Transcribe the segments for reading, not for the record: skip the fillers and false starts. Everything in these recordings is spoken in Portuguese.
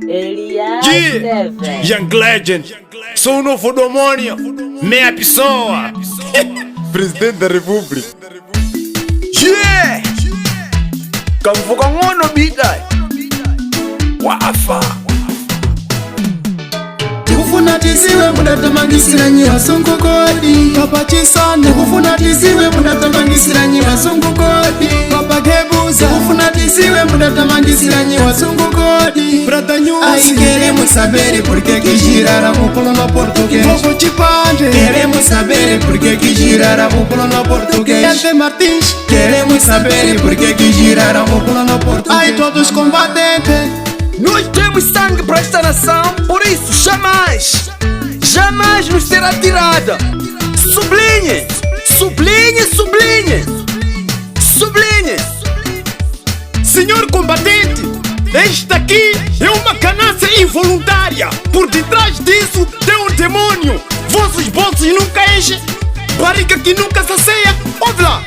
Yeah, Young Legend, sou o novo demônio, meia pessoa. Presidente da República. Yeah, kamvuka ngono bidai wafa Kufuna tisiwe mudatamangisiira nyi wasungu kodi Papa Chisano Kufuna tisiwe mudatamangisiira nyi wasungu kodi Papa Gebuza Kufuna tisiwe mudatamangisiira nyi wasungu kodi Brother News Queremos saber por que girara o colono português Povo Chipande Queremos saber por que girara o colono português Ente Martins Queremos saber por que girara o colono português Ai todos combatentes. Nós temos sangue para esta nação, por isso jamais, jamais nos será tirada. Sublinhe, sublinhe, sublinhe, sublinhe. Senhor combatente, esta aqui é uma ganância involuntária. Por detrás disso tem um demônio. Vossos bolsos nunca enchem, barriga que nunca sacia. Ouve lá.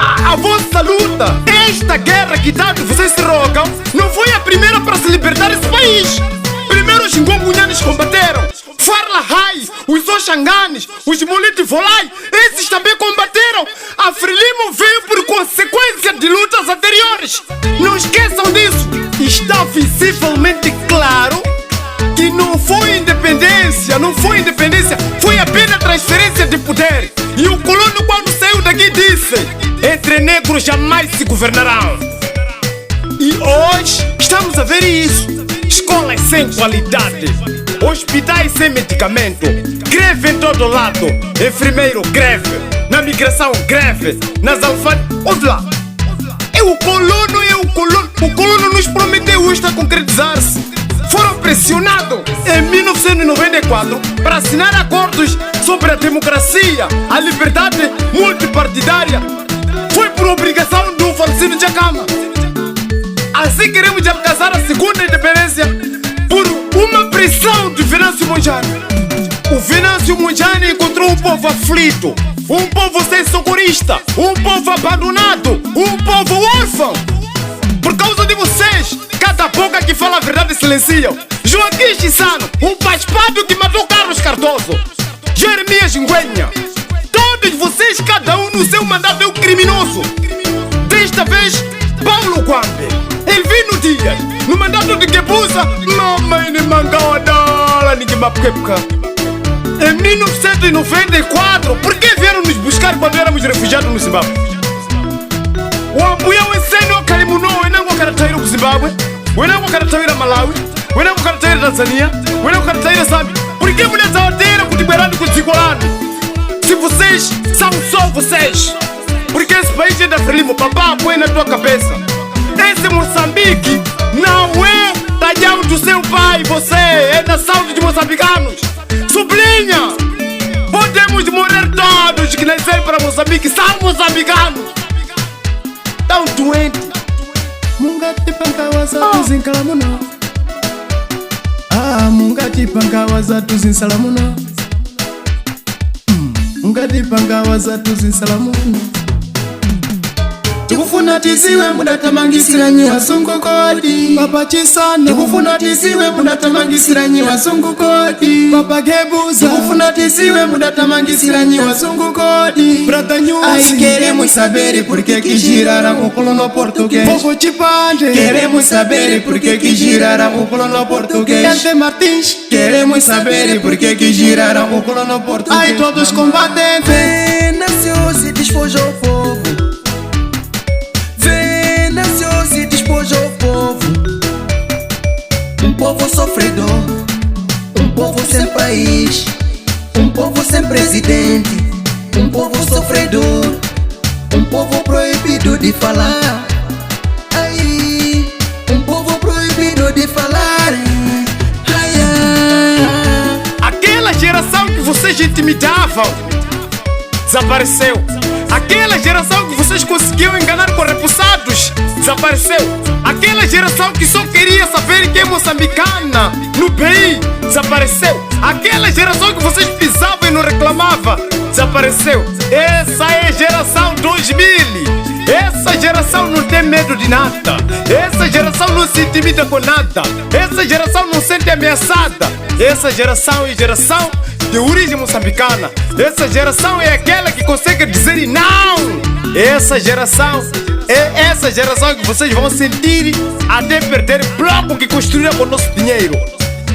A vossa luta, esta guerra que tanto vocês se rogam, não foi a primeira para se libertar esse país. Primeiro os Ngongunhanes combateram, Farla Rai, os Oxanganes, os Molite Volai, esses também combateram. A Frelimo veio por consequência de lutas anteriores. Não esqueçam disso. Está visivelmente claro que não foi independência, não foi independência, foi apenas transferência de poder. E o colono quando saiu daqui disse: entre negros jamais se governarão. E hoje estamos a ver isso. Escolas sem qualidade, hospitais sem medicamento, greve em todo lado. Enfermeiro greve, na migração greve, nas alfândegas. Ouve lá, é o colono, é o colono. O colono nos prometeu isto a concretizar-se. Foram pressionados em 1994 para assinar acordos sobre a democracia, a liberdade multipartidária. Foi por obrigação do falecido Jacama. Assim queremos alcançar a segunda independência por uma pressão de Venâncio Mondlane. O Venâncio Mondlane encontrou um povo aflito, um povo sem socorrista, um povo abandonado, um povo órfão. Por causa de vocês, cada boca que fala a verdade silenciam. Joaquim Chissano, um paspado que matou Carlos Cardoso. Jeremias Ngüenha. Todos vocês, cada um no seu mandato é um criminoso. Desta vez, Paulo Guambe, Elvino Dias, no mandato de Gebuza, mamãe de Mangawadala, Nigimapkepka. Em 1994, por que vieram nos buscar quando éramos refugiados no Zimbábue? O Ambuya Wenseno Kalimuno, Wenango Karatairo com Zimbábue, Wenango Karatairo Malawi, Wenango Karatairo Tanzânia, Wenango Karatairo Zâmbia. Por que mulheres alteiras com Tiberano com Zigolano? Se vocês são só vocês, porque esse país é da Frelimo, papá põe na tua cabeça. Esse Moçambique não é talhão do seu pai, você é nação de moçambicanos. Sublinha! Podemos morrer todos que nasceram para Moçambique, são moçambicanos. Tão doente. Mungati pankawa zatu zinkalamuna. Mungati pankawa zatu zinsalamuna. Mungati pankawa zatu zinsalamuna. Tikufuna tisiwe mudatamangisiira nyi wasungu kodi Papa Chisano. Tikufuna tisiwe mudatamangisiira nyi wasungu kodi Papa Gebuza. Tikufuna tisiwe mudatamangisiira nyi wasungu kodi Brother News. Ai queremos saber por que girara o colono português Povo Chipande. Queremos saber por que girara o colono português Ente Martins. Queremos saber por que girara o colono português Ai todos combatentes. Venâncio se despojou o povo. Venâncio se despojou o povo. Um povo sofredor, um povo sem país, um povo sem presidente, um povo sofredor, um povo proibido de falar. Ai, um povo proibido de falar. Ai, ai. Aquela geração que vocês intimidavam desapareceu. Aquela geração que vocês conseguiam enganar com repulsados desapareceu. Aquela geração que só queria saber quem é moçambicana no PI desapareceu. Aquela geração que vocês pisavam e não reclamavam, desapareceu. Essa é a geração 2000. Essa geração não tem medo de nada. Essa geração não se intimida com nada. Essa geração não se sente ameaçada. Essa geração é a geração de origem moçambicana. Essa geração é aquela que consegue dizer não. Essa geração é essa geração que vocês vão sentir até perder bloco que construíram com o nosso dinheiro,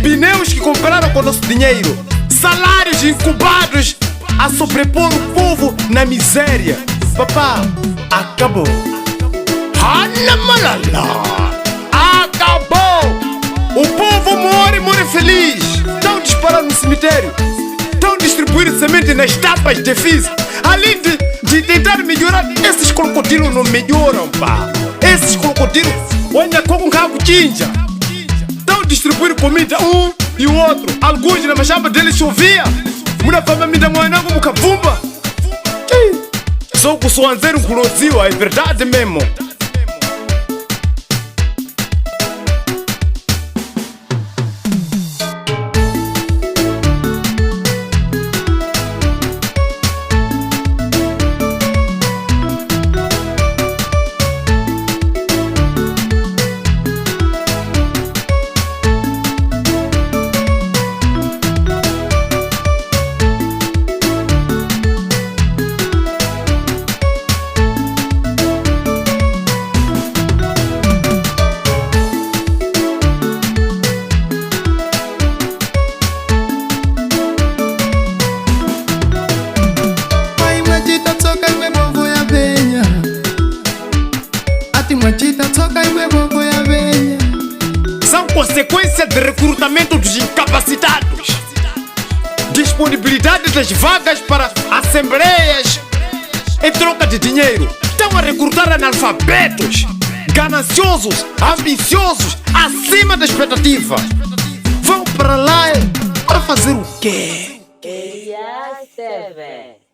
pneus que compraram com o nosso dinheiro, salários incubados a sobrepor o povo na miséria. Papá, acabou. Hanamalala. Acabou. O povo morre feliz. Estão disparando no cemitério. Estão distribuindo semente nas tapas de física. Além de tentar melhorar, esses crocodilos não melhoram, pá. Esses crocodilos, olha com um rabo tinja. Estão distribuindo comida um e o outro. Alguns na machamba deles chovia. Muna fama me dá moana como cavumba. Sou com soanzeiro curosio, é verdade mesmo. São consequência de recrutamento dos incapacitados, disponibilidade das vagas para assembleias em troca de dinheiro. Estão a recrutar analfabetos, gananciosos, ambiciosos, acima da expectativa. Vão para lá para fazer o quê? Area 7.